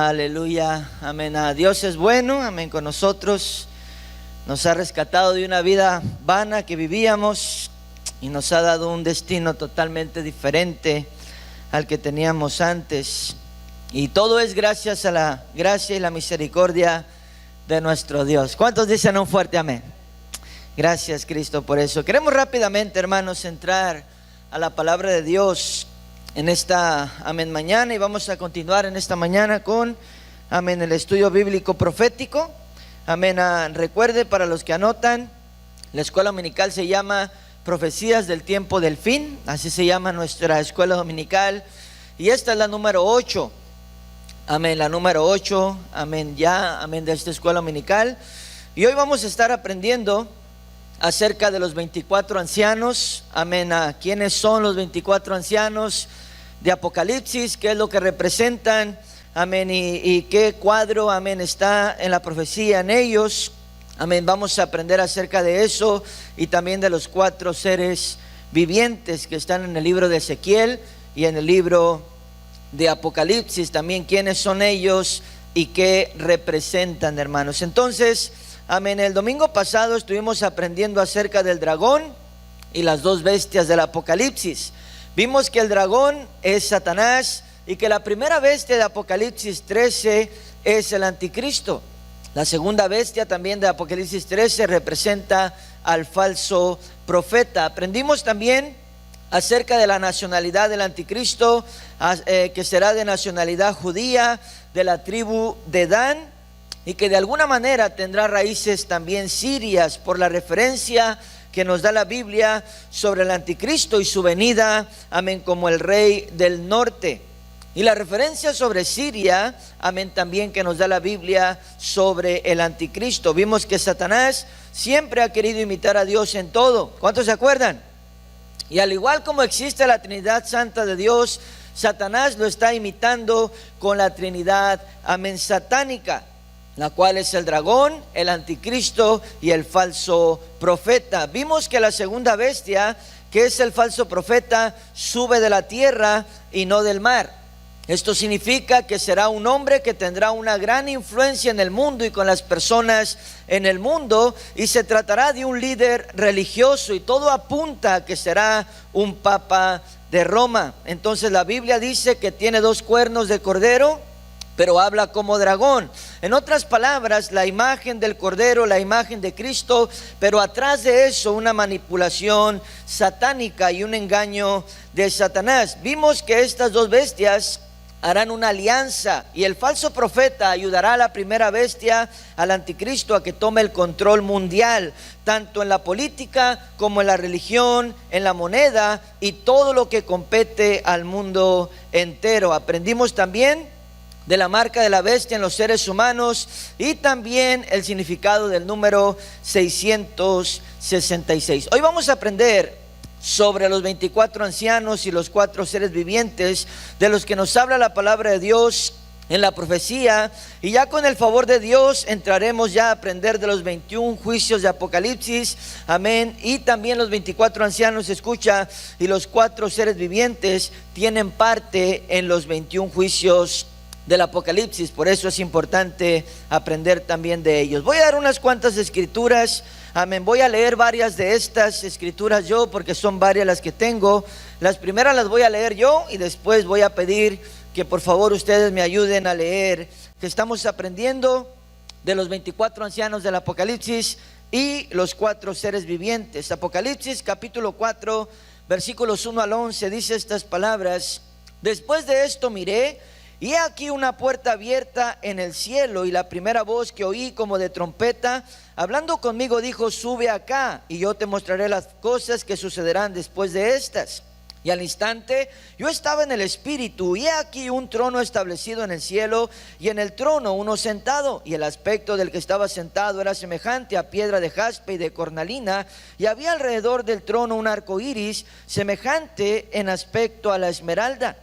Aleluya, amén. Dios es bueno, amén, con nosotros. Nos ha rescatado de una vida vana que vivíamos y nos ha dado un destino totalmente diferente al que teníamos antes. Y todo es gracias a la gracia y la misericordia de nuestro Dios. ¿Cuántos dicen un fuerte amén? Gracias, Cristo, por eso. Queremos rápidamente, hermanos, entrar a la palabra de Dios en esta, amén, mañana, y vamos a continuar en esta mañana con, amén, el estudio bíblico profético. Amén. Recuerde, para los que anotan, la escuela dominical se llama Profecías del Tiempo del Fin. Así se llama nuestra escuela dominical. Y esta es la número 8. Amén, la número 8. Amén, ya, amén, de esta escuela dominical. Y hoy vamos a estar aprendiendo acerca de los 24 ancianos. Amén. ¿Quiénes son los 24 ancianos de Apocalipsis? ¿Qué es lo que representan? Amén. Y qué cuadro, amén, está en la profecía en ellos. Amén. Vamos a aprender acerca de eso y también de los 4 seres vivientes que están en el libro de Ezequiel y en el libro de Apocalipsis. También quiénes son ellos y qué representan, hermanos. Entonces, amén, el domingo pasado estuvimos aprendiendo acerca del dragón y las 2 bestias del Apocalipsis. Vimos que el dragón es Satanás y que la primera bestia de Apocalipsis 13 es el anticristo. La segunda bestia también de Apocalipsis 13 representa al falso profeta. Aprendimos también acerca de la nacionalidad del anticristo, que será de nacionalidad judía, de la tribu de Dan, y que de alguna manera tendrá raíces también sirias por la referencia que nos da la Biblia sobre el anticristo y su venida, amén, como el rey del norte. Y la referencia sobre Siria, amén, también que nos da la Biblia sobre el anticristo. Vimos que Satanás siempre ha querido imitar a Dios en todo. ¿Cuántos se acuerdan? Y al igual como existe la Trinidad Santa de Dios, Satanás lo está imitando con la Trinidad, amén, satánica, la cual es el dragón, el anticristo y el falso profeta. Vimos que la segunda bestia, que es el falso profeta, sube de la tierra y no del mar. Esto significa que será un hombre que tendrá una gran influencia en el mundo y con las personas en el mundo, y se tratará de un líder religioso, y todo apunta a que será un papa de Roma. Entonces la Biblia dice que tiene 2 cuernos de cordero, pero habla como dragón. En otras palabras, la imagen del cordero, la imagen de Cristo, pero atrás de eso una manipulación satánica y un engaño de Satanás. Vimos que estas 2 bestias harán una alianza, y el falso profeta ayudará a la primera bestia, al anticristo, a que tome el control mundial, tanto en la política como en la religión, en la moneda y todo lo que compete al mundo entero. Aprendimos también de la marca de la bestia en los seres humanos y también el significado del número 666. Hoy vamos a aprender sobre los 24 ancianos y los 4 seres vivientes de los que nos habla la palabra de Dios en la profecía, y ya con el favor de Dios entraremos ya a aprender de los 21 juicios de Apocalipsis, amén, y también los 24 ancianos, escucha, y los 4 seres vivientes tienen parte en los 21 juicios del Apocalipsis. Por eso es importante aprender también de ellos. Voy a dar unas cuantas escrituras, amén. Voy a leer varias de estas escrituras yo, porque son varias las que tengo. Las primeras las voy a leer yo y después voy a pedir que por favor ustedes me ayuden a leer, que estamos aprendiendo de los 24 ancianos del Apocalipsis y los 4 seres vivientes. Apocalipsis capítulo 4 versículos 1 al 11 dice estas palabras: después de esto miré, y he aquí una puerta abierta en el cielo, y la primera voz que oí como de trompeta hablando conmigo dijo: sube acá, y yo te mostraré las cosas que sucederán después de estas. Y al instante yo estaba en el espíritu, y he aquí un trono establecido en el cielo, y en el trono uno sentado, y el aspecto del que estaba sentado era semejante a piedra de jaspe y de cornalina, y había alrededor del trono un arco iris semejante en aspecto a la esmeralda.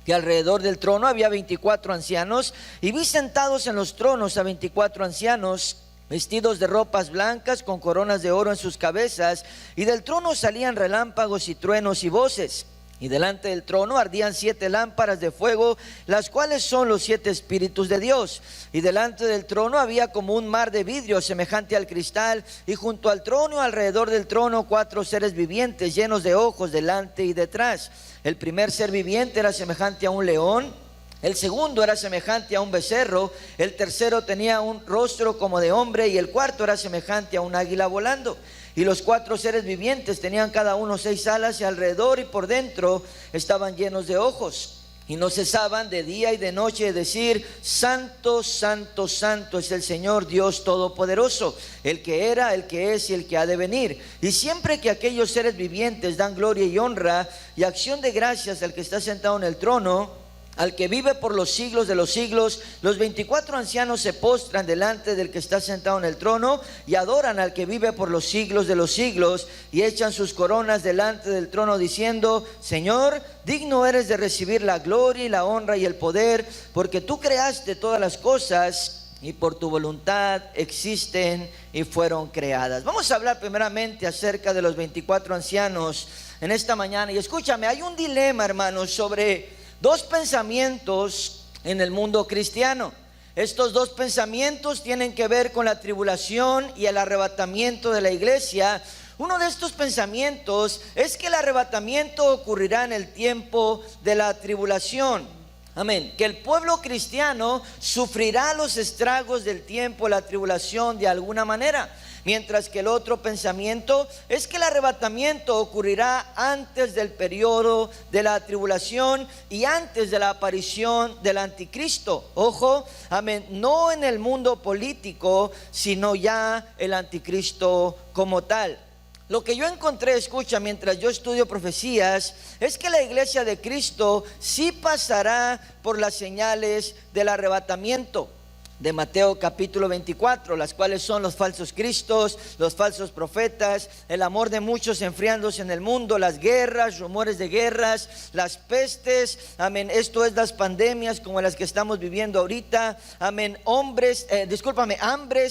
Y alrededor del trono había 24 ancianos, y vi sentados en los tronos a 24 ancianos, vestidos de ropas blancas, con coronas de oro en sus cabezas, y del trono salían relámpagos y truenos y voces. Y delante del trono ardían 7 lámparas de fuego, las cuales son los 7 espíritus de Dios. Y delante del trono había como un mar de vidrio semejante al cristal, y junto al trono, alrededor del trono, 4 seres vivientes llenos de ojos delante y detrás. El primer ser viviente era semejante a un león, el segundo era semejante a un becerro, el tercero tenía un rostro como de hombre, y el cuarto era semejante a un águila volando. Y los 4 seres vivientes tenían cada uno 6 alas, y alrededor y por dentro estaban llenos de ojos. Y no cesaban de día y de noche de decir: Santo, santo, santo es el Señor Dios Todopoderoso, el que era, el que es y el que ha de venir. Y siempre que aquellos seres vivientes dan gloria y honra y acción de gracias al que está sentado en el trono, al que vive por los siglos de los siglos, los 24 ancianos se postran delante del que está sentado en el trono y adoran al que vive por los siglos de los siglos, y echan sus coronas delante del trono diciendo: Señor, digno eres de recibir la gloria y la honra y el poder, porque tú creaste todas las cosas y por tu voluntad existen y fueron creadas. Vamos a hablar primeramente acerca de los 24 ancianos en esta mañana. Y escúchame, hay un dilema, hermanos, sobre 2 pensamientos en el mundo cristiano. Estos 2 pensamientos tienen que ver con la tribulación y el arrebatamiento de la iglesia. Uno de estos pensamientos es que el arrebatamiento ocurrirá en el tiempo de la tribulación. Amén. Que el pueblo cristiano sufrirá los estragos del tiempo de la tribulación de alguna manera. Mientras que el otro pensamiento es que el arrebatamiento ocurrirá antes del periodo de la tribulación y antes de la aparición del anticristo. Ojo, amén, no en el mundo político, sino ya el anticristo como tal. Lo que yo encontré, escucha, mientras yo estudio profecías, es que la iglesia de Cristo sí pasará por las señales del arrebatamiento de Mateo capítulo 24, las cuales son los falsos cristos, los falsos profetas, el amor de muchos enfriándose en el mundo, las guerras, rumores de guerras, las pestes, amén, esto es las pandemias como las que estamos viviendo ahorita, amén, hambres,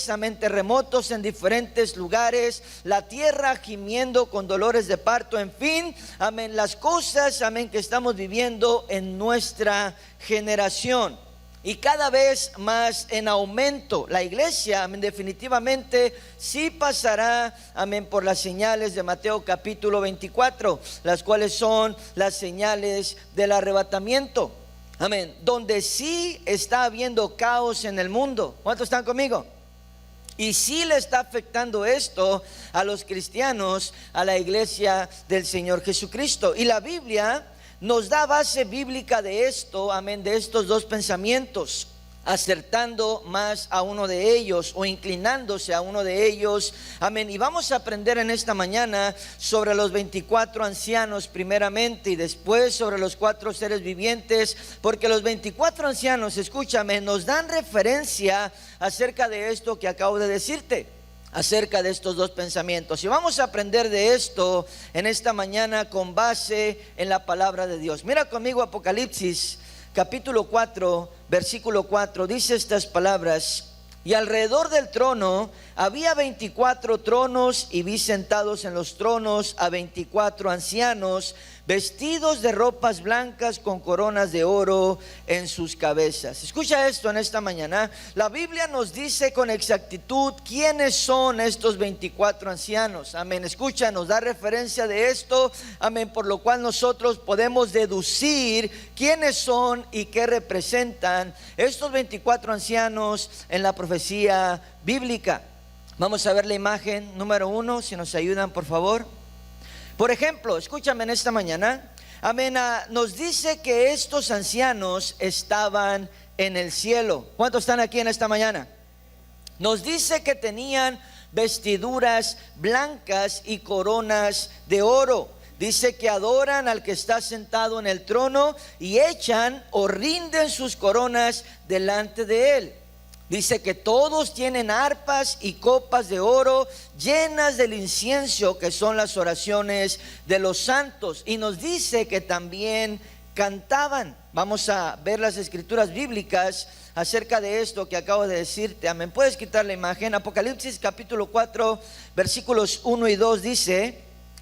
amén, terremotos en diferentes lugares, la tierra gimiendo con dolores de parto, en fin, amén, las cosas, amén, que estamos viviendo en nuestra generación. Y cada vez más en aumento. La iglesia, amén, definitivamente sí pasará, amén, por las señales de Mateo capítulo 24, las cuales son las señales del arrebatamiento. Amén. Donde sí está habiendo caos en el mundo. ¿Cuántos están conmigo? Y sí le está afectando esto a los cristianos, a la iglesia del Señor Jesucristo. Y la Biblia nos da base bíblica de esto, amén, de estos 2 pensamientos, acertando más a uno de ellos o inclinándose a uno de ellos, amén. Y vamos a aprender en esta mañana sobre los 24 ancianos primeramente, y después sobre los 4 seres vivientes, porque los 24 ancianos, escúchame, nos dan referencia acerca de esto que acabo de decirte, acerca de estos 2 pensamientos. Y vamos a aprender de esto en esta mañana con base en la palabra de Dios. Mira conmigo Apocalipsis capítulo 4 versículo 4, dice estas palabras: y alrededor del trono había 24 tronos, y vi sentados en los tronos a 24 ancianos, vestidos de ropas blancas con coronas de oro en sus cabezas. Escucha esto en esta mañana. La Biblia nos dice con exactitud quiénes son estos 24 ancianos. Amén. Escucha, nos da referencia de esto. Amén. Por lo cual nosotros podemos deducir quiénes son y qué representan estos 24 ancianos en la profecía bíblica. Vamos a ver la imagen número 1, si nos ayudan por favor. Por ejemplo, escúchame en esta mañana, amén, nos dice que estos ancianos estaban en el cielo. ¿Cuántos están aquí en esta mañana? Nos dice que tenían vestiduras blancas y coronas de oro. Dice que adoran al que está sentado en el trono y echan o rinden sus coronas delante de él. Dice que todos tienen arpas y copas de oro llenas del incienso, que son las oraciones de los santos. Y nos dice que también cantaban. Vamos a ver las escrituras bíblicas acerca de esto que acabo de decirte. Amén. Puedes quitar la imagen. Apocalipsis capítulo 4 versículos 1 y 2 dice: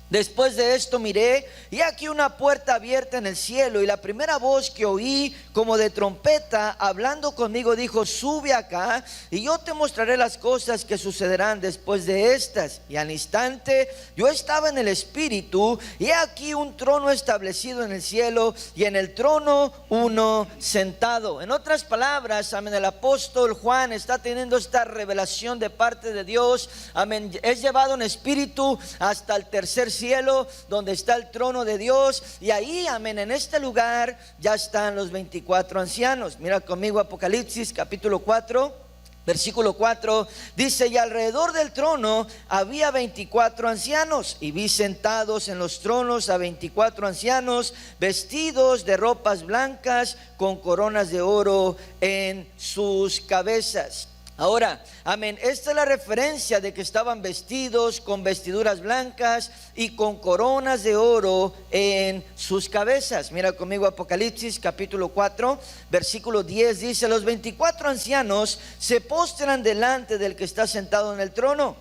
Después de esto miré, y aquí una puerta abierta en el cielo, y la primera voz que oí como de trompeta hablando conmigo dijo: sube acá, y yo te mostraré las cosas que sucederán después de estas. Y al instante yo estaba en el Espíritu, y he aquí un trono establecido en el cielo, y en el trono uno sentado. En otras palabras, amén, el apóstol Juan está teniendo esta revelación de parte de Dios. Amén, es llevado en espíritu hasta el tercer cielo, donde está el trono de Dios, y ahí, amén, en este lugar ya están los 24 ancianos. Mira conmigo Apocalipsis capítulo 4, versículo 4, dice: y alrededor del trono había 24 ancianos, y vi sentados en los tronos a 24 ancianos, vestidos de ropas blancas, con coronas de oro en sus cabezas. Ahora, amén, esta es la referencia de que estaban vestidos con vestiduras blancas y con coronas de oro en sus cabezas. Mira conmigo Apocalipsis capítulo 4, versículo 10, dice: los 24 ancianos se postran delante del que está sentado en el trono,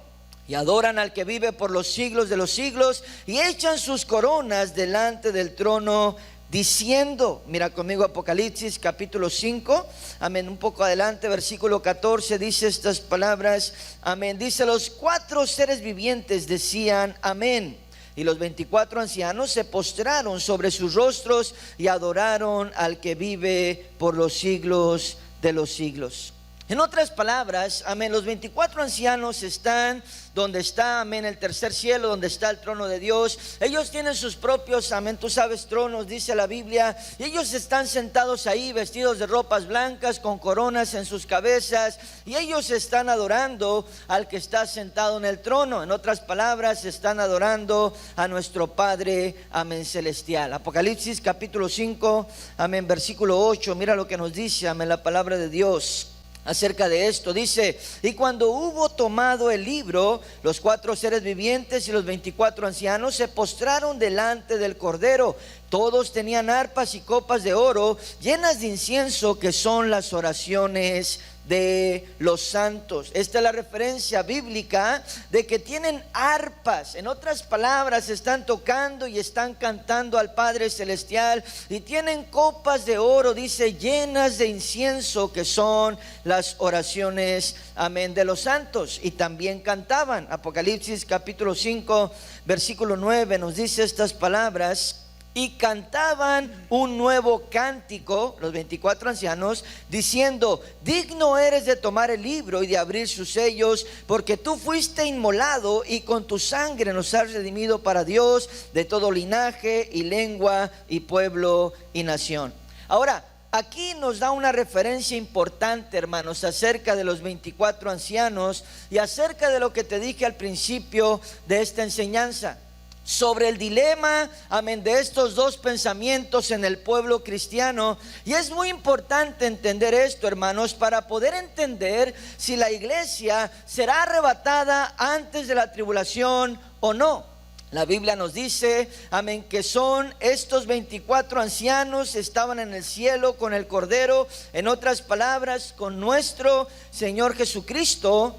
y adoran al que vive por los siglos de los siglos, y echan sus coronas delante del trono, diciendo, mira conmigo Apocalipsis capítulo 5, amén, un poco adelante, versículo 14, dice estas palabras, amén, dice: los 4 seres vivientes decían amén, y los 24 ancianos se postraron sobre sus rostros y adoraron al que vive por los siglos de los siglos. En otras palabras, amén, los 24 ancianos están donde está, amén, el tercer cielo, donde está el trono de Dios. Ellos tienen sus propios, amén, tú sabes, tronos, dice la Biblia, y ellos están sentados ahí vestidos de ropas blancas, con coronas en sus cabezas, y ellos están adorando al que está sentado en el trono. En otras palabras, están adorando a nuestro Padre, amén, celestial. Apocalipsis capítulo 5, amén, versículo 8, mira lo que nos dice, amén, la palabra de Dios acerca de esto. Dice: y cuando hubo tomado el libro, los 4 seres vivientes y los 24 ancianos se postraron delante del Cordero. Todos tenían arpas y copas de oro llenas de incienso, que son las oraciones de los santos. Esta es la referencia bíblica de que tienen arpas. En otras palabras, están tocando y están cantando al Padre celestial, y tienen copas de oro, dice, llenas de incienso, que son las oraciones, amén, de los santos. Y también cantaban. Apocalipsis capítulo 5, versículo 9 nos dice estas palabras: y cantaban un nuevo cántico, los 24 ancianos, diciendo: digno eres de tomar el libro y de abrir sus sellos, porque tú fuiste inmolado, y con tu sangre nos has redimido para Dios de todo linaje y lengua y pueblo y nación. Ahora, aquí nos da una referencia importante, hermanos, acerca de los 24 ancianos y acerca de lo que te dije al principio de esta enseñanza, sobre el dilema, amén, de estos dos pensamientos en el pueblo cristiano. Y es muy importante entender esto, hermanos, para poder entender si la iglesia será arrebatada antes de la tribulación o no. La Biblia nos dice, amén, que son estos 24 ancianos, estaban en el cielo con el Cordero, en otras palabras, con nuestro Señor Jesucristo,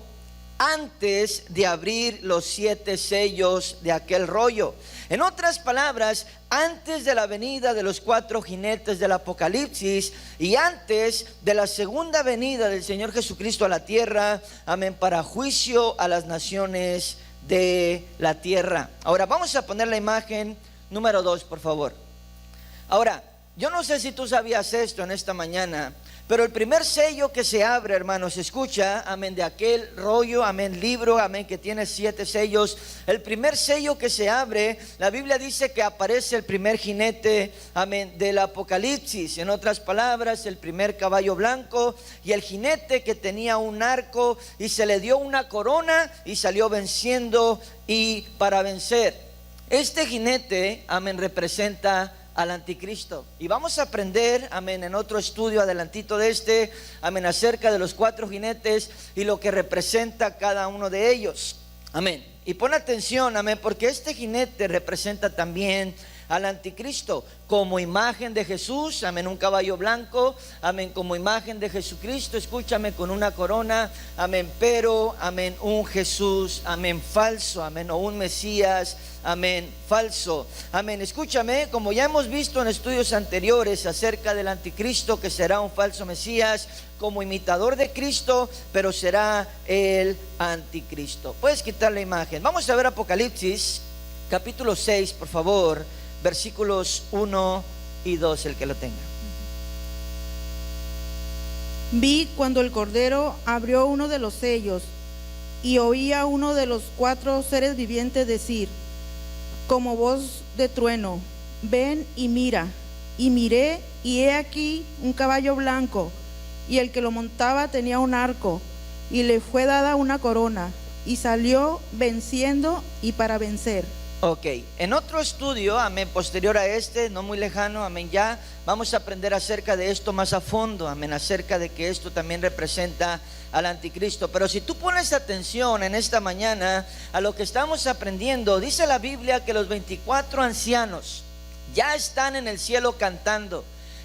antes de abrir los 7 sellos de aquel rollo. En otras palabras, antes de la venida de los 4 jinetes del Apocalipsis, y antes de la segunda venida del Señor Jesucristo a la tierra, amén, para juicio a las naciones de la tierra. Ahora vamos a poner la imagen número 2, por favor. Ahora, yo no sé si tú sabías esto en esta mañana, pero el primer sello que se abre, hermanos, escucha, amén, de aquel rollo, amén, libro, amén, que tiene 7 sellos. El primer sello que se abre, la Biblia dice que aparece el primer jinete, amén, del Apocalipsis. En otras palabras, el primer caballo blanco, y el jinete que tenía un arco, y se le dio una corona, y salió venciendo y para vencer. Este jinete, amén, representa al anticristo. Y vamos a aprender, amén, en otro estudio adelantito de este, amén, acerca de los 4 jinetes y lo que representa cada uno de ellos. Amén. Y pon atención, amén, porque este jinete representa también al anticristo como imagen de Jesús, amén, un caballo blanco, amén, como imagen de Jesucristo, escúchame, con una corona, amén, pero, amén, un Jesús, amén, falso, amén, o un Mesías, amén, falso, amén. Escúchame, como ya hemos visto en estudios anteriores acerca del anticristo, que será un falso Mesías como imitador de Cristo, pero será el anticristo. Puedes quitar la imagen. Vamos a ver Apocalipsis capítulo 6, por favor, versículos 1 y 2, el que lo tenga. Vi cuando el Cordero abrió uno de los sellos y oí a uno de los 4 seres vivientes decir, como voz de trueno, ven y mira. Y miré, y he aquí un caballo blanco, y el que lo montaba tenía un arco, y le fue dada una corona, y salió venciendo y para vencer. Ok, en otro estudio, amén, posterior a este, no muy lejano, amén, ya vamos a aprender acerca de esto más a fondo, amén, acerca de que esto también representa al anticristo. Pero si tú pones atención en esta mañana a lo que estamos aprendiendo, dice la Biblia que los 24 ancianos ya están en el cielo cantando,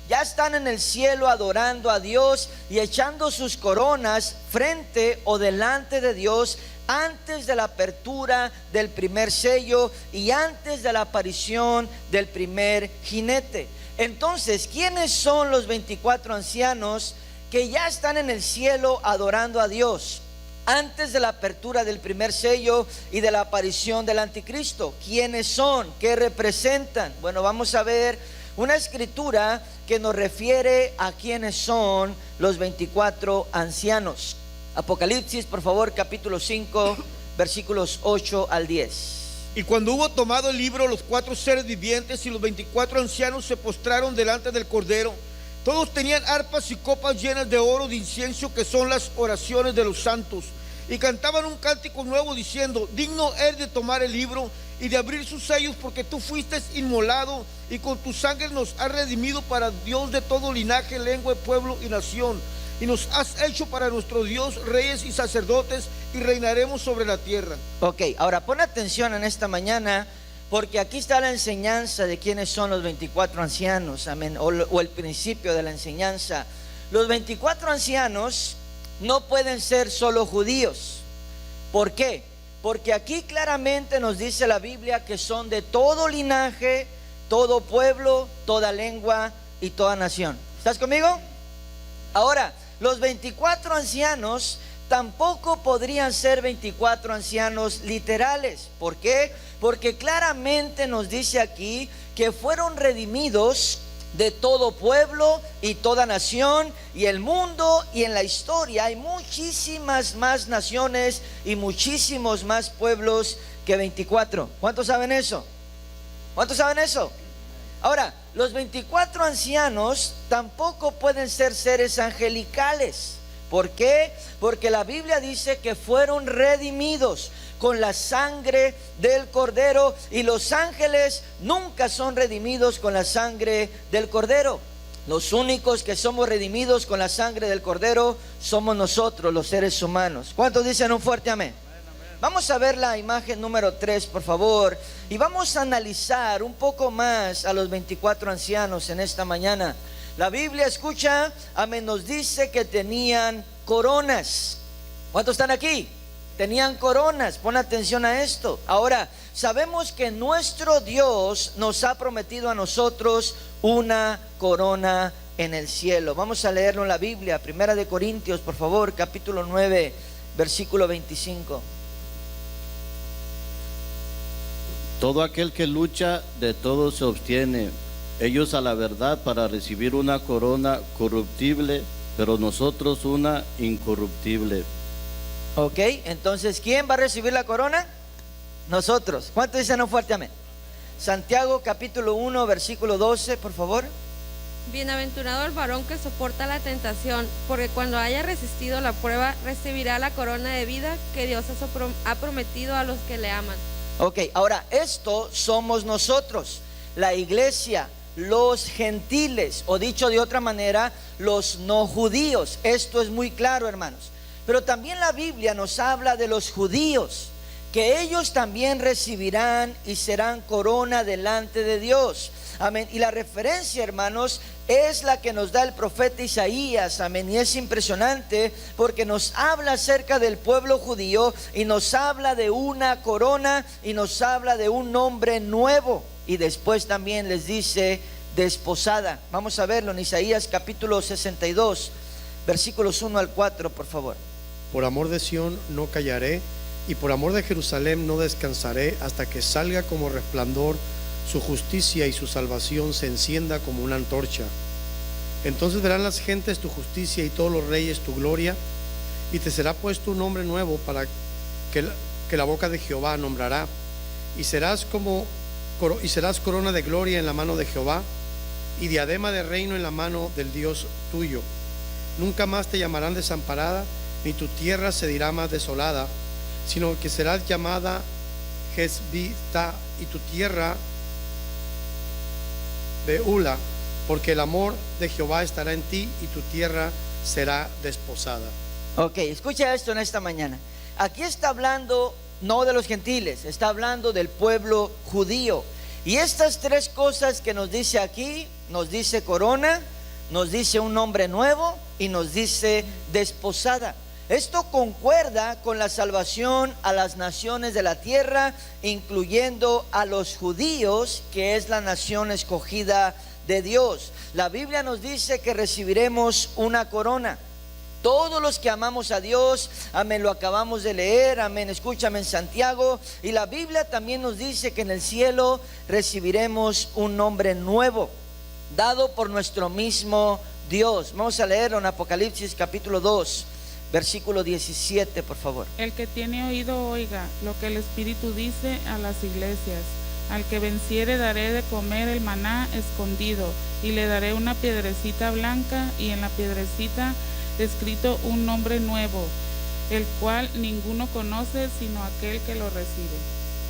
ya están en el cielo adorando a Dios y echando sus coronas frente o delante de Dios antes de la apertura del primer sello y antes de la aparición del primer jinete. Entonces, ¿quiénes son los 24 ancianos que ya están en el cielo adorando a Dios antes de la apertura del primer sello y de la aparición del anticristo? ¿Quiénes son? ¿Qué representan? Bueno, vamos a ver una escritura que nos refiere a quiénes son los 24 ancianos. Apocalipsis, por favor, capítulo 5, versículos 8 al 10. Y cuando hubo tomado el libro, los 4 seres vivientes y los 24 ancianos se postraron delante del Cordero. Todos tenían arpas y copas llenas de oro de incienso, que son las oraciones de los santos, y cantaban un cántico nuevo diciendo, digno eres de tomar el libro y de abrir sus sellos, porque tú fuiste inmolado y con tu sangre nos has redimido para Dios de todo linaje, lengua, pueblo y nación, y nos has hecho para nuestro Dios reyes y sacerdotes, y reinaremos sobre la tierra. Ok, ahora pon atención en esta mañana, porque aquí está la enseñanza de quiénes son los 24 ancianos, amén, o el principio de la enseñanza. Los 24 ancianos no pueden ser solo judíos. ¿Por qué? Porque aquí claramente nos dice la Biblia que son de todo linaje, todo pueblo, toda lengua y toda nación. ¿Estás conmigo? Ahora, los 24 ancianos tampoco podrían ser 24 ancianos literales. ¿Por qué? Porque claramente nos dice aquí que fueron redimidos de todo pueblo y toda nación, y el mundo y en la historia hay muchísimas más naciones y muchísimos más pueblos que 24. ¿Cuántos saben eso? ¿Cuántos saben eso? Ahora, los 24 ancianos tampoco pueden ser seres angelicales. ¿Por qué? Porque la Biblia dice que fueron redimidos con la sangre del Cordero, y los ángeles nunca son redimidos con la sangre del Cordero. Los únicos que somos redimidos con la sangre del Cordero somos nosotros, los seres humanos. ¿Cuántos dicen un fuerte amén? Vamos a ver la imagen número 3, por favor, y vamos a analizar un poco más a los 24 ancianos en esta mañana. La Biblia, escucha, amén, nos dice que tenían coronas. ¿Cuántos están aquí? Tenían coronas. Pon atención a esto. Ahora, sabemos que nuestro Dios nos ha prometido a nosotros una corona en el cielo. Vamos a leerlo en la Biblia, Primera de Corintios, por favor, capítulo 9, versículo 25. Todo aquel que lucha, de todo se obtiene. Ellos a la verdad para recibir una corona corruptible, pero nosotros una incorruptible. Ok, entonces, ¿quién va a recibir la corona? Nosotros. ¿Cuántos dicen un fuerte amén? Santiago capítulo 1, versículo 12, por favor. Bienaventurado el varón que soporta la tentación, porque cuando haya resistido la prueba, recibirá la corona de vida que Dios ha prometido a los que le aman. Ok, ahora esto somos nosotros, la iglesia, los gentiles, o dicho de otra manera, los no judíos. Esto es muy claro, hermanos. Pero también la Biblia nos habla de los judíos, que ellos también recibirán y serán corona delante de Dios. Amén. Y la referencia, hermanos, es la que nos da el profeta Isaías. Amén. Y es impresionante porque nos habla acerca del pueblo judío y nos habla de una corona y nos habla de un nombre nuevo. Y después también les dice desposada. Vamos a verlo en Isaías capítulo 62, versículos 1 al 4, por favor. Por amor de Sión no callaré, y por amor de Jerusalén no descansaré, hasta que salga como resplandor su justicia y su salvación se encienda como una antorcha. Entonces verán las gentes tu justicia y todos los reyes tu gloria, y te será puesto un nombre nuevo para que la boca de Jehová nombrará, y serás corona de gloria en la mano de Jehová, y diadema de reino en la mano del Dios tuyo. Nunca más te llamarán desamparada, ni tu tierra se dirá más desolada, sino que serás llamada Jezbita, y tu tierra Beula, porque el amor de Jehová estará en ti y tu tierra será desposada. Ok, escucha esto en esta mañana. Aquí está hablando no de los gentiles, está hablando del pueblo judío. Y estas tres cosas que nos dice aquí, nos dice corona, nos dice un nombre nuevo y nos dice desposada. Esto concuerda con la salvación a las naciones de la tierra, incluyendo a los judíos, que es la nación escogida de Dios. La Biblia nos dice que recibiremos una corona. Todos los que amamos a Dios, amén, lo acabamos de leer, amén, escúchame en Santiago. Y la Biblia también nos dice que en el cielo recibiremos un nombre nuevo, dado por nuestro mismo Dios. Vamos a leerlo en Apocalipsis capítulo 2. Versículo 17, por favor. El que tiene oído oiga lo que el Espíritu dice a las iglesias. Al que venciere daré de comer el maná escondido, y le daré una piedrecita blanca, y en la piedrecita escrito un nombre nuevo, el cual ninguno conoce sino aquel que lo recibe.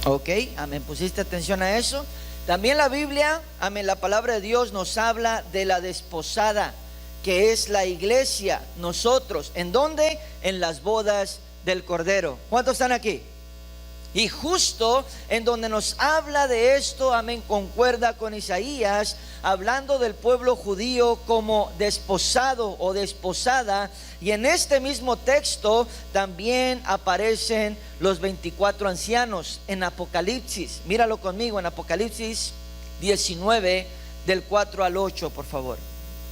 Ok, amén, pusiste atención a eso. También la Biblia, amén, la palabra de Dios nos habla de la desposada, que es la iglesia, nosotros. ¿En dónde? En las bodas del Cordero. ¿Cuántos están aquí? Y justo en donde nos habla de esto, amén, concuerda con Isaías, hablando del pueblo judío como desposado o desposada. Y en este mismo texto también aparecen los 24 ancianos en Apocalipsis. Míralo conmigo en Apocalipsis 19, del 4 al 8, por favor.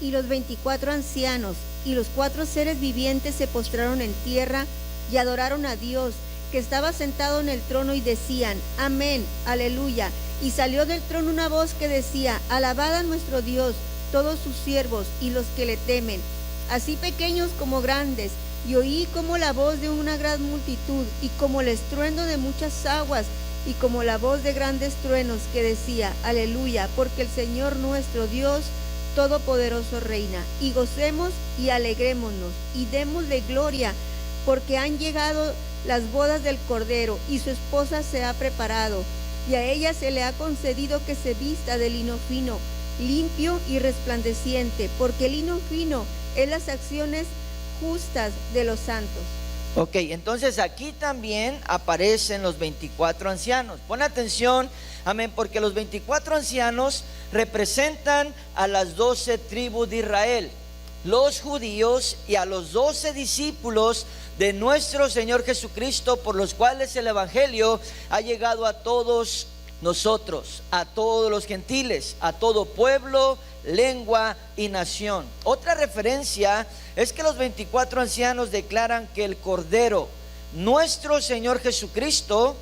Y los 24 ancianos y los 4 seres vivientes se postraron en tierra y adoraron a Dios, que estaba sentado en el trono, y decían: amén, aleluya. Y salió del trono una voz que decía: alabad a nuestro Dios, todos sus siervos y los que le temen, así pequeños como grandes. Y oí como la voz de una gran multitud, y como el estruendo de muchas aguas, y como la voz de grandes truenos, que decía: aleluya, porque el Señor nuestro Dios Todopoderoso reina. Y gocemos y alegrémonos y démosle gloria, porque han llegado las bodas del Cordero, y su esposa se ha preparado, y a ella se le ha concedido que se vista de lino fino, limpio y resplandeciente, porque el lino fino es las acciones justas de los santos. Ok, entonces aquí también aparecen los 24 ancianos. Pon atención, amén, porque los 24 ancianos representan a las 12 tribus de Israel, los judíos, y a los 12 discípulos de nuestro Señor Jesucristo, por los cuales el Evangelio ha llegado a todos nosotros, a todos los gentiles, a todo pueblo, lengua y nación. Otra referencia es que los 24 ancianos declaran que el Cordero, nuestro Señor Jesucristo,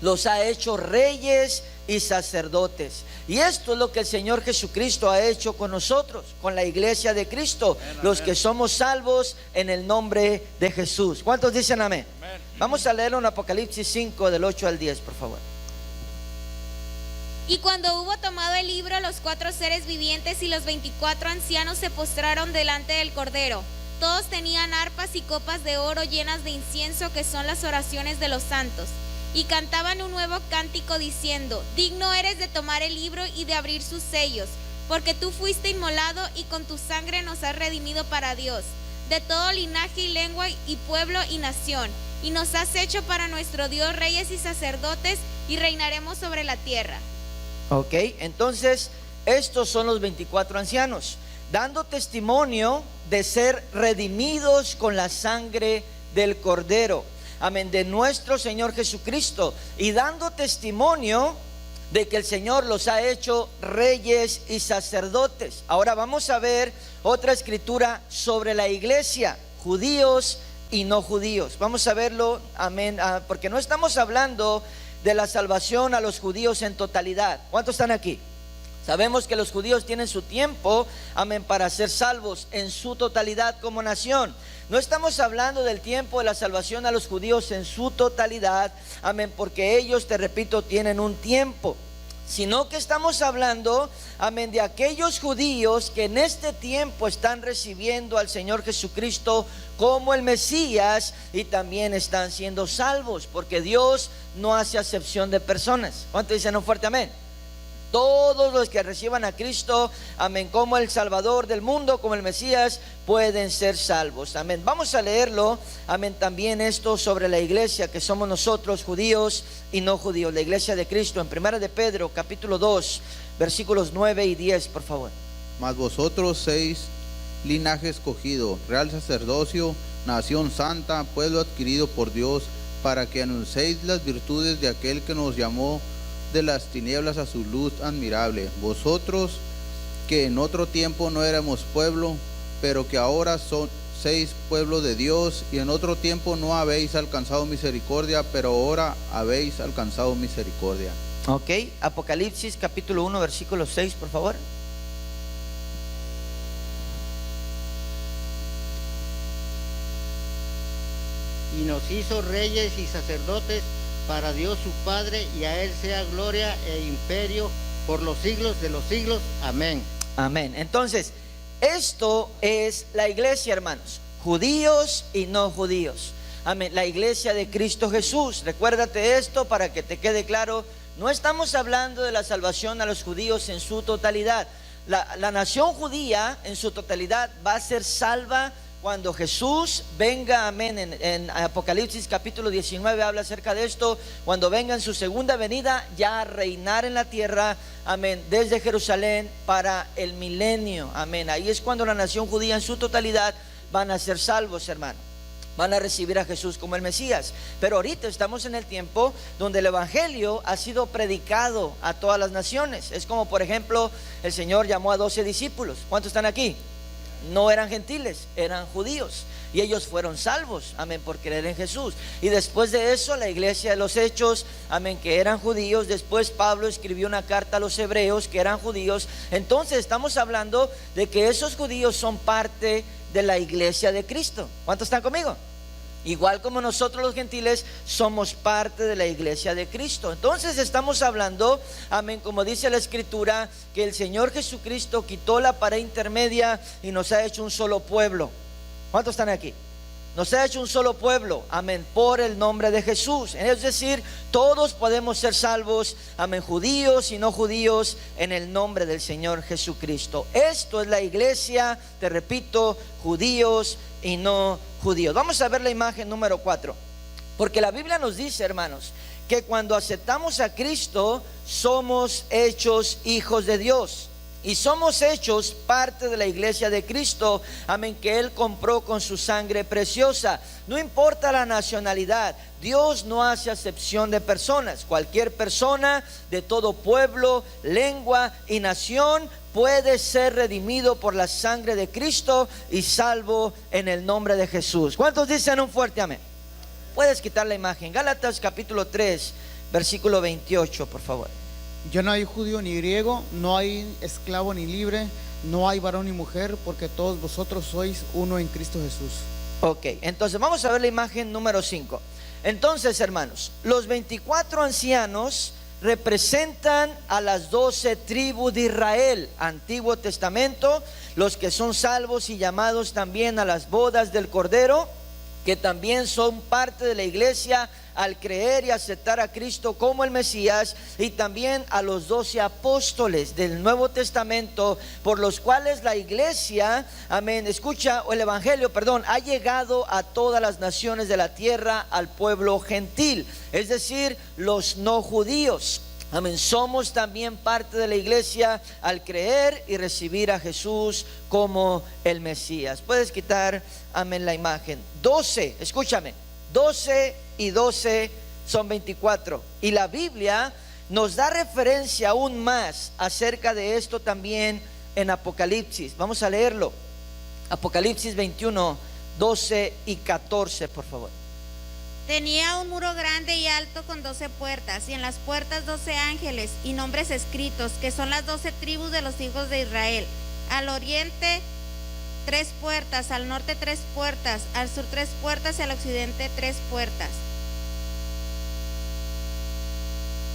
los ha hecho reyes y sacerdotes. Y esto es lo que el Señor Jesucristo ha hecho con nosotros, con la iglesia de Cristo, los que somos salvos en el nombre de Jesús. ¿Cuántos dicen amén? Vamos a leerlo en Apocalipsis 5, del 8 al 10, por favor. Y cuando hubo tomado el libro, los 4 seres vivientes y los 24 ancianos se postraron delante del Cordero. Todos tenían arpas y copas de oro llenas de incienso, que son las oraciones de los santos. Y cantaban un nuevo cántico diciendo: digno eres de tomar el libro y de abrir sus sellos, porque tú fuiste inmolado y con tu sangre nos has redimido para Dios, de todo linaje y lengua y pueblo y nación, y nos has hecho para nuestro Dios reyes y sacerdotes, y reinaremos sobre la tierra. Ok, entonces estos son los 24 ancianos, dando testimonio de ser redimidos con la sangre del Cordero, amén, de nuestro Señor Jesucristo, y dando testimonio de que el Señor los ha hecho reyes y sacerdotes. Ahora vamos a ver otra escritura sobre la iglesia, judíos y no judíos. Vamos a verlo, amén, porque no estamos hablando de la salvación a los judíos en totalidad. ¿Cuántos están aquí? Sabemos que los judíos tienen su tiempo, amén, para ser salvos en su totalidad como nación. No estamos hablando del tiempo de la salvación a los judíos en su totalidad, amén, porque ellos, te repito, tienen un tiempo, sino que estamos hablando, amén, de aquellos judíos que en este tiempo están recibiendo al Señor Jesucristo como el Mesías y también están siendo salvos, porque Dios no hace acepción de personas. ¿Cuántos dicen un fuerte amén? Todos los que reciban a Cristo, amén, como el Salvador del mundo, como el Mesías, pueden ser salvos, amén. Vamos a leerlo, amén, también esto sobre la iglesia que somos nosotros, judíos y no judíos, la iglesia de Cristo, en 1 de Pedro, capítulo 2, versículos 9 y 10, por favor. Mas vosotros sois linaje escogido, real sacerdocio, nación santa, pueblo adquirido por Dios, para que anunciéis las virtudes de aquel que nos llamó de las tinieblas a su luz admirable. Vosotros que en otro tiempo no éramos pueblo, pero que ahora sois pueblo de Dios, y en otro tiempo no habéis alcanzado misericordia, pero ahora habéis alcanzado misericordia. Ok, Apocalipsis capítulo 1, versículo 6, por favor. Y nos hizo reyes y sacerdotes para Dios su Padre, y a Él sea gloria e imperio por los siglos de los siglos. Amén. Amén. Entonces, esto es la iglesia, hermanos, judíos y no judíos. Amén. La iglesia de Cristo Jesús. Recuérdate esto para que te quede claro. No estamos hablando de la salvación a los judíos en su totalidad. La nación judía en su totalidad va a ser salva cuando Jesús venga, amén. En Apocalipsis capítulo 19 habla acerca de esto. Cuando venga en su segunda venida, ya a reinar en la tierra, amén, desde Jerusalén para el milenio, amén. Ahí es cuando la nación judía en su totalidad van a ser salvos, hermano. Van a recibir a Jesús como el Mesías. Pero ahorita estamos en el tiempo donde el evangelio ha sido predicado a todas las naciones. Es como, por ejemplo, el Señor llamó a 12 discípulos. ¿Cuántos están aquí? No eran gentiles, eran judíos, y ellos fueron salvos, amén, por creer en Jesús. Y después de eso, la iglesia de los Hechos, amén, que eran judíos. Después Pablo escribió una carta a los hebreos que eran judíos. Entonces estamos hablando de que esos judíos son parte de la iglesia de Cristo. ¿Cuántos están conmigo? Igual como nosotros los gentiles somos parte de la iglesia de Cristo. Entonces estamos hablando, amén, como dice la escritura, que el Señor Jesucristo quitó la pared intermedia y nos ha hecho un solo pueblo. ¿Cuántos están aquí? Nos ha hecho un solo pueblo, amén, por el nombre de Jesús. Es decir, todos podemos ser salvos, amén, judíos y no judíos, en el nombre del Señor Jesucristo. Esto es la iglesia, te repito, judíos y no judíos. Vamos a ver la imagen número 4, porque la Biblia nos dice, hermanos, que cuando aceptamos a Cristo somos hechos hijos de Dios. Y somos hechos parte de la iglesia de Cristo, amén, que Él compró con su sangre preciosa. No importa la nacionalidad, Dios no hace acepción de personas. Cualquier persona de todo pueblo, lengua y nación puede ser redimido por la sangre de Cristo y salvo en el nombre de Jesús. ¿Cuántos dicen un fuerte amén? Puedes quitar la imagen. Gálatas capítulo 3, versículo 28, por favor. Ya no hay judío ni griego, no hay esclavo ni libre, no hay varón ni mujer, porque todos vosotros sois uno en Cristo Jesús. Ok, entonces vamos a ver la imagen número 5. Entonces, hermanos, los 24 ancianos representan a las 12 tribus de Israel, Antiguo Testamento, los que son salvos y llamados también a las bodas del Cordero, que también son parte de la iglesia al creer y aceptar a Cristo como el Mesías, y también a los 12 apóstoles del Nuevo Testamento, por los cuales la iglesia, amén, escucha, o el evangelio, perdón, ha llegado a todas las naciones de la tierra, al pueblo gentil, es decir, los no judíos. Amén, somos también parte de la iglesia al creer y recibir a Jesús como el Mesías. Puedes quitar, amén, la imagen. 12, escúchame, 12 y 12 son 24. Y la Biblia nos da referencia aún más acerca de esto también en Apocalipsis. Vamos a leerlo. Apocalipsis 21, 12 y 14, por favor. Tenía un muro grande y alto con 12 puertas, y en las puertas 12 ángeles y nombres escritos, que son las 12 tribus de los hijos de Israel. Al oriente 3 puertas, al norte 3 puertas, al sur 3 puertas y al occidente 3 puertas.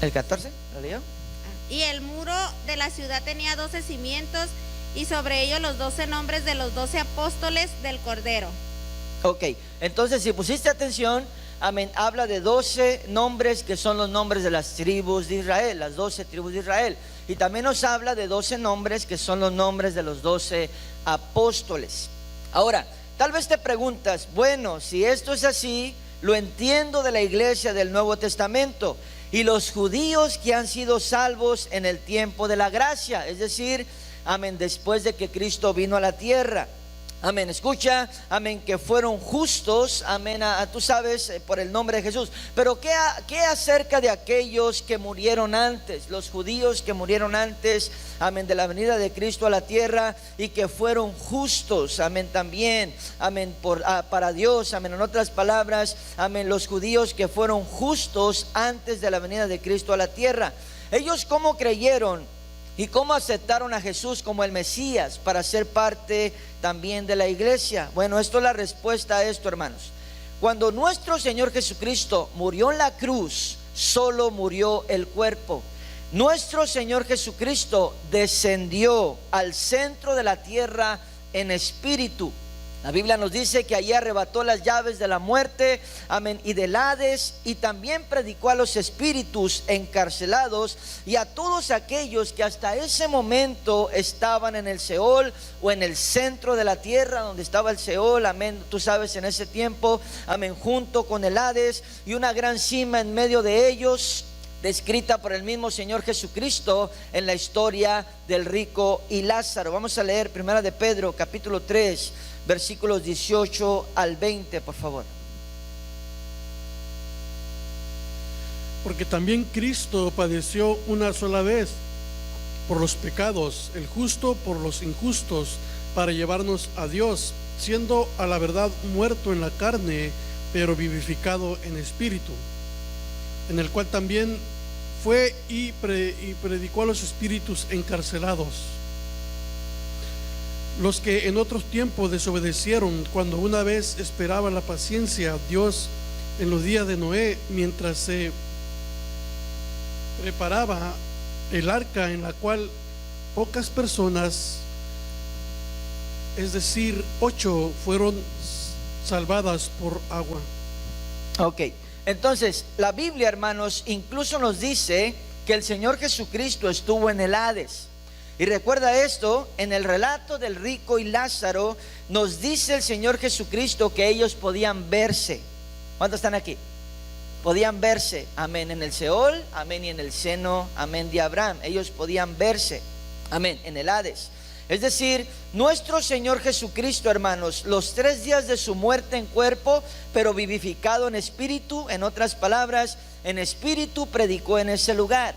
¿El 14? ¿Lo leo? Y el muro de la ciudad tenía 12 cimientos, y sobre ellos los 12 nombres de los 12 apóstoles del Cordero. Ok, entonces si pusiste atención, amén, habla de 12 nombres que son los nombres de las tribus de Israel, las 12 tribus de Israel. Y también nos habla de 12 nombres que son los nombres de los 12 apóstoles. Ahora, tal vez te preguntas, bueno, si esto es así, lo entiendo de la iglesia del Nuevo Testamento y los judíos que han sido salvos en el tiempo de la gracia, es decir, amén, después de que Cristo vino a la tierra. Amén, escucha, amén, que fueron justos, amén, tú sabes, por el nombre de Jesús. Pero ¿qué acerca de aquellos que murieron antes? Los judíos que murieron antes, amén, de la venida de Cristo a la tierra y que fueron justos, amén, también, amén, para Dios, amén. En otras palabras, amén, los judíos que fueron justos antes de la venida de Cristo a la tierra. Ellos, ¿cómo creyeron? ¿Y cómo aceptaron a Jesús como el Mesías para ser parte también de la iglesia? Bueno, esto es la respuesta a esto, hermanos. Cuando nuestro Señor Jesucristo murió en la cruz, solo murió el cuerpo. Nuestro Señor Jesucristo descendió al centro de la tierra en espíritu. La Biblia nos dice que allí arrebató las llaves de la muerte, amén, y del Hades, y también predicó a los espíritus encarcelados y a todos aquellos que hasta ese momento estaban en el Seol o en el centro de la tierra donde estaba el Seol, amén, tú sabes, en ese tiempo, amén, junto con el Hades y una gran cima en medio de ellos, descrita por el mismo Señor Jesucristo en la historia del rico y Lázaro. Vamos a leer 1 de Pedro capítulo 3 versículos 18 al 20, por favor. Porque también Cristo padeció una sola vez por los pecados, el justo por los injustos, para llevarnos a Dios, siendo a la verdad muerto en la carne, pero vivificado en espíritu, en el cual también fue y predicó a los espíritus encarcelados, los que en otros tiempos desobedecieron, cuando una vez esperaba la paciencia Dios en los días de Noé, mientras se preparaba el arca, en la cual pocas personas, es decir, 8, fueron salvadas por agua. Ok, entonces la Biblia, hermanos, incluso nos dice que el Señor Jesucristo estuvo en el Hades. Y recuerda esto, en el relato del rico y Lázaro, nos dice el Señor Jesucristo que ellos podían verse. ¿Cuántos están aquí? Podían verse, amén, en el Seol, amén, y en el seno, amén, de Abraham. Ellos podían verse, amén, en el Hades. Es decir, nuestro Señor Jesucristo, hermanos, los 3 días de su muerte en cuerpo, pero vivificado en espíritu, en otras palabras, en espíritu predicó en ese lugar.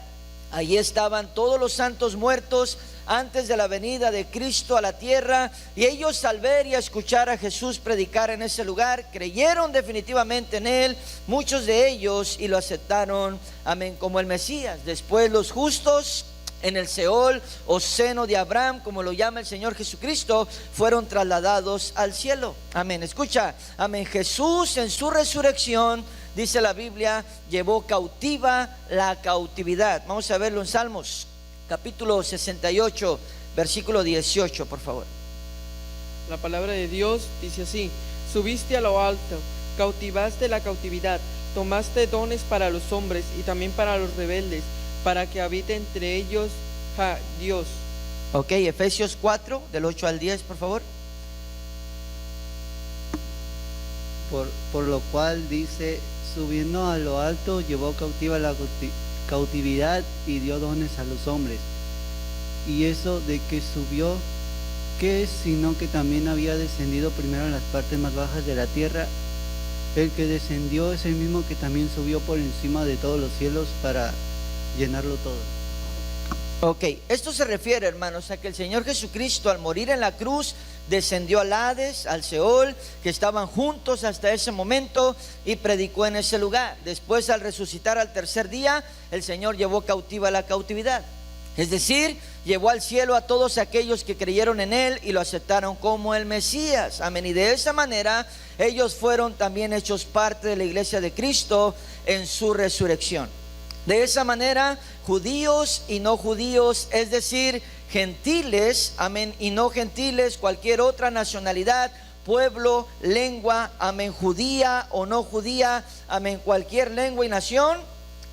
Allí estaban todos los santos muertos antes de la venida de Cristo a la tierra, y ellos, al ver y a escuchar a Jesús predicar en ese lugar, creyeron definitivamente en él, muchos de ellos, y lo aceptaron, amén, como el Mesías. Después los justos en el Seol o seno de Abraham, como lo llama el Señor Jesucristo, fueron trasladados al cielo. Amén, escucha, amén. Jesús en su resurrección, dice la Biblia, llevó cautiva la cautividad. Vamos a verlo en Salmos capítulo 68 versículo 18, por favor. La palabra de Dios dice así: subiste a lo alto, cautivaste la cautividad, tomaste dones para los hombres y también para los rebeldes, para que habite entre ellos Dios. Ok, Efesios 4, del 8 al 10, por favor. Por lo cual dice, subiendo a lo alto, llevó cautiva la cautividad y dio dones a los hombres. Y eso de que subió, ¿qué es? Sino que también había descendido primero a las partes más bajas de la tierra. El que descendió es el mismo que también subió por encima de todos los cielos para llenarlo todo. Ok, esto se refiere, hermanos, a que el Señor Jesucristo al morir en la cruz descendió al Hades, al Seol, que estaban juntos hasta ese momento, y predicó en ese lugar. Después, al resucitar al tercer día, el Señor llevó cautiva la cautividad. Es decir, llevó al cielo a todos aquellos que creyeron en Él y lo aceptaron como el Mesías. Amén. Y de esa manera ellos fueron también hechos parte de la iglesia de Cristo en su resurrección. De esa manera, judíos y no judíos, es decir, gentiles, amén, y no gentiles, cualquier otra nacionalidad, pueblo, lengua, amén, judía o no judía, amén, cualquier lengua y nación,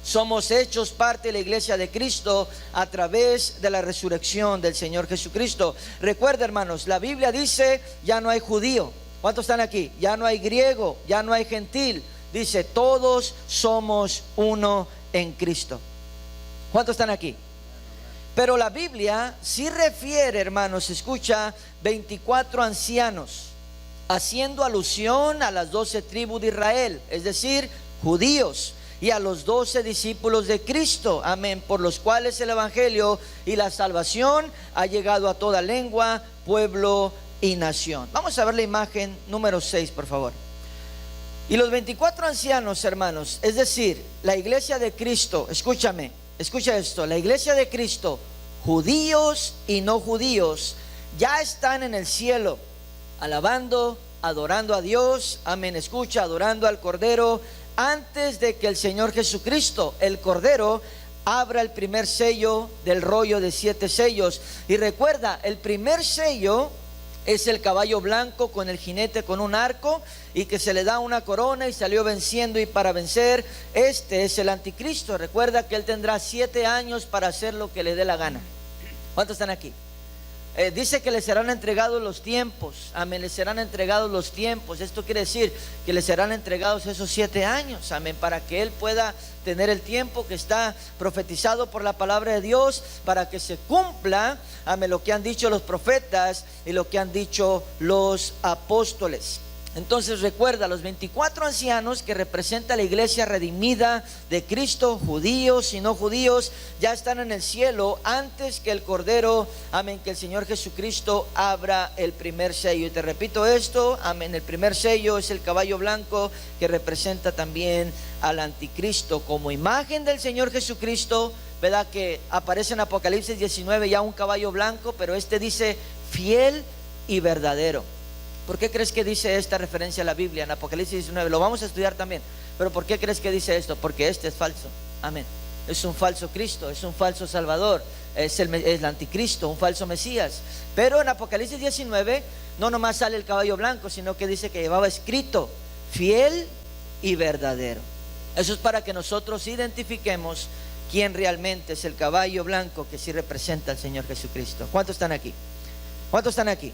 somos hechos parte de la iglesia de Cristo a través de la resurrección del Señor Jesucristo. Recuerda, hermanos, la Biblia dice, ya no hay judío. ¿Cuántos están aquí? Ya no hay griego, ya no hay gentil. Dice, todos somos uno en Cristo. ¿Cuántos están aquí? Pero la Biblia sí refiere, hermanos, escucha, 24 ancianos, haciendo alusión a las 12 tribus de Israel, es decir, judíos, y a los 12 discípulos de Cristo, amén, por los cuales el evangelio y la salvación ha llegado a toda lengua, pueblo y nación. Vamos a ver la imagen número 6, por favor. Y los 24 ancianos, hermanos, es decir, la iglesia de Cristo, escúchame, escucha esto, la iglesia de Cristo, judíos y no judíos, ya están en el cielo, alabando, adorando a Dios, amén, escucha, adorando al Cordero, antes de que el Señor Jesucristo, el Cordero, abra el primer sello del rollo de 7 sellos. Y recuerda, el primer sello es el caballo blanco con el jinete con un arco y que se le da una corona y salió venciendo y para vencer. Este es el anticristo. Recuerda que él tendrá 7 años para hacer lo que le dé la gana. ¿Cuántos están aquí? Dice que les serán entregados los tiempos. Amén, les serán entregados los tiempos. Esto quiere decir que les serán entregados esos 7 años. Amén, para que él pueda tener el tiempo que está profetizado por la palabra de Dios, para que se cumpla, amén, lo que han dicho los profetas y lo que han dicho los apóstoles. Entonces recuerda, los 24 ancianos que representa la iglesia redimida de Cristo, judíos y no judíos, ya están en el cielo antes que el Cordero, amén, que el Señor Jesucristo abra el primer sello. Y te repito esto, amén, el primer sello es el caballo blanco que representa también al anticristo como imagen del Señor Jesucristo, ¿verdad? Que aparece en Apocalipsis 19 ya un caballo blanco, pero este dice fiel y verdadero. ¿Por qué crees que dice esta referencia a la Biblia en Apocalipsis 19? Lo vamos a estudiar también. Pero ¿por qué crees que dice esto? Porque este es falso. Amén. Es un falso Cristo, es un falso Salvador, es el anticristo, un falso Mesías. Pero en Apocalipsis 19 no nomás sale el caballo blanco, sino que dice que llevaba escrito fiel y verdadero. Eso es para que nosotros identifiquemos quién realmente es el caballo blanco que sí representa al Señor Jesucristo. ¿Cuántos están aquí? ¿Cuántos están aquí?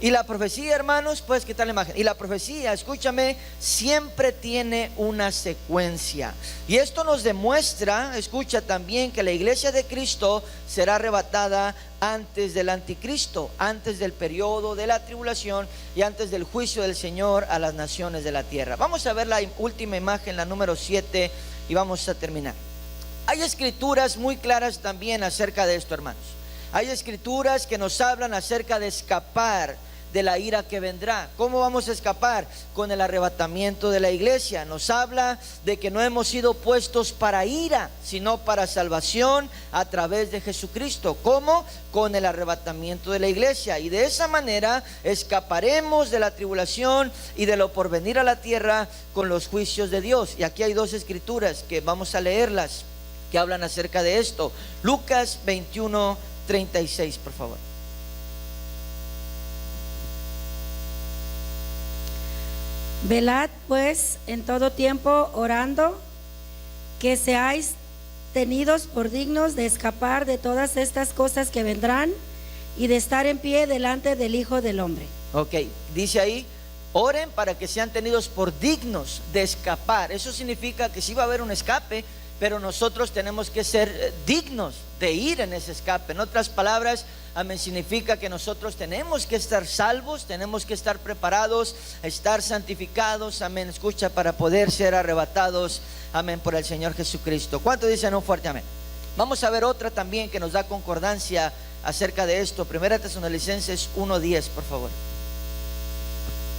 Y la profecía, hermanos, puedes quitar la imagen. Y la profecía, escúchame, siempre tiene una secuencia. Y esto nos demuestra, escucha también, que la iglesia de Cristo será arrebatada antes del anticristo, antes del periodo de la tribulación y antes del juicio del Señor a las naciones de la tierra. Vamos a ver la última imagen, la número 7, y vamos a terminar. Hay escrituras muy claras también acerca de esto, hermanos. Hay escrituras que nos hablan acerca de escapar de la ira que vendrá. ¿Cómo vamos a escapar? Con el arrebatamiento de la iglesia. Nos habla de que no hemos sido puestos para ira, sino para salvación a través de Jesucristo. ¿Cómo? Con el arrebatamiento de la iglesia. Y de esa manera escaparemos de la tribulación y de lo porvenir a la tierra con los juicios de Dios. Y aquí hay 2 escrituras que vamos a leerlas, que hablan acerca de esto. Lucas 21:36, por favor. Velad pues en todo tiempo orando, que seáis tenidos por dignos de escapar de todas estas cosas que vendrán y de estar en pie delante del Hijo del Hombre. Ok, dice ahí, oren para que sean tenidos por dignos de escapar. Eso significa que sí va a haber un escape, pero nosotros tenemos que ser dignos de ir en ese escape. En otras palabras, amén, significa que nosotros tenemos que estar salvos, tenemos que estar preparados, estar santificados, amén, escucha, para poder ser arrebatados, amén, por el Señor Jesucristo. ¿Cuántos dicen un fuerte amén? Vamos a ver otra también que nos da concordancia acerca de esto. Primera Tesalonicenses 1:10, por favor.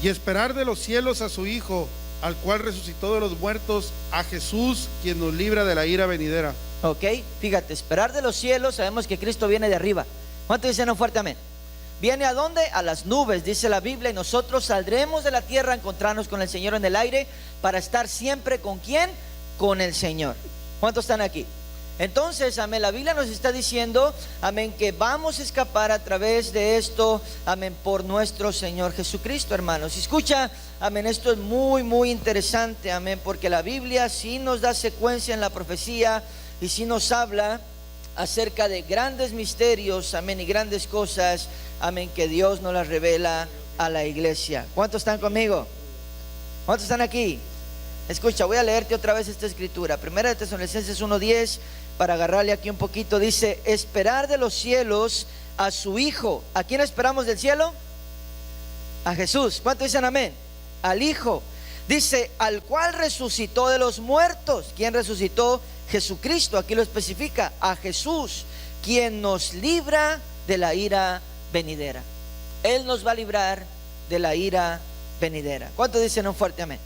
Y esperar de los cielos a su Hijo, al cual resucitó de los muertos, a Jesús, quien nos libra de la ira venidera. Ok, fíjate, esperar de los cielos, sabemos que Cristo viene de arriba. ¿Cuántos dicen un fuerte amén? ¿Viene a dónde? A las nubes, dice la Biblia, y nosotros saldremos de la tierra a encontrarnos con el Señor en el aire para estar siempre ¿con quién? Con el Señor. ¿Cuántos están aquí? Entonces, amén, la Biblia nos está diciendo, amén, que vamos a escapar a través de esto, amén, por nuestro Señor Jesucristo, hermanos. Escucha, amén, esto es muy interesante, amén, porque la Biblia sí nos da secuencia en la profecía y sí nos habla acerca de grandes misterios, amén, y grandes cosas, amén, que Dios nos las revela a la iglesia. ¿Cuántos están conmigo? ¿Cuántos están aquí? Escucha, voy a leerte otra vez esta escritura. Primera de Tesalonicenses 1:10, para agarrarle aquí un poquito. Dice, esperar de los cielos a su Hijo. ¿A quién esperamos del cielo? A Jesús. ¿Cuántos dicen amén? Al Hijo. Dice, al cual resucitó de los muertos. ¿Quién resucitó? Jesucristo. Aquí lo especifica. A Jesús, quien nos libra de la ira venidera. Él nos va a librar de la ira venidera. ¿Cuántos dicen un fuerte amén?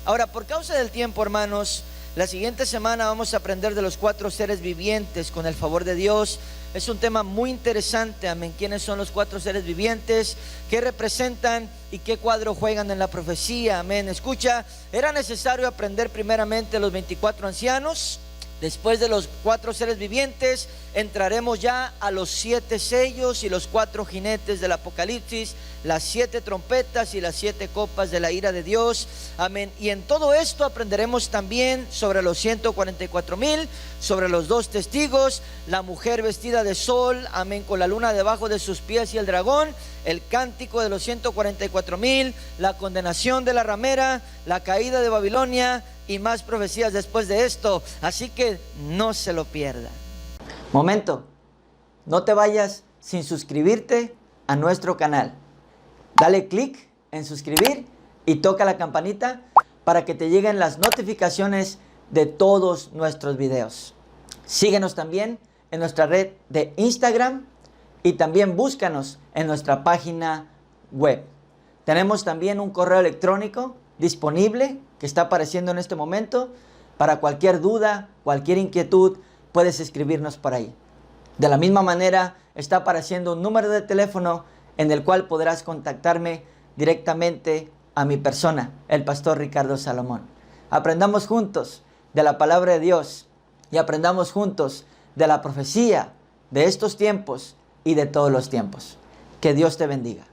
Ahora, por causa del tiempo, hermanos, la siguiente semana vamos a aprender de los 4 seres vivientes con el favor de Dios. Es un tema muy interesante, amén. ¿Quiénes son los 4 seres vivientes? ¿Qué representan y qué cuadro juegan en la profecía? Amén. Escucha, era necesario aprender primeramente los 24 ancianos. Después de los 4 seres vivientes, entraremos ya a los 7 sellos y los 4 jinetes del Apocalipsis, las 7 trompetas y las 7 copas de la ira de Dios. Amén. Y en todo esto aprenderemos también sobre los 144,000, sobre los 2 testigos, la mujer vestida de sol, amén, con la luna debajo de sus pies y el dragón, el cántico de los 144,000, la condenación de la ramera, la caída de Babilonia y más profecías después de esto. Así que no se lo pierda. Momento, no te vayas sin suscribirte a nuestro canal. Dale clic en suscribir y toca la campanita para que te lleguen las notificaciones de todos nuestros videos. Síguenos también en nuestra red de Instagram y también búscanos en nuestra página web. Tenemos también un correo electrónico disponible que está apareciendo en este momento. Para cualquier duda, cualquier inquietud, puedes escribirnos por ahí. De la misma manera, está apareciendo un número de teléfono en el cual podrás contactarme directamente a mi persona, el pastor Ricardo Salomón. Aprendamos juntos de la palabra de Dios y aprendamos juntos de la profecía de estos tiempos y de todos los tiempos. Que Dios te bendiga.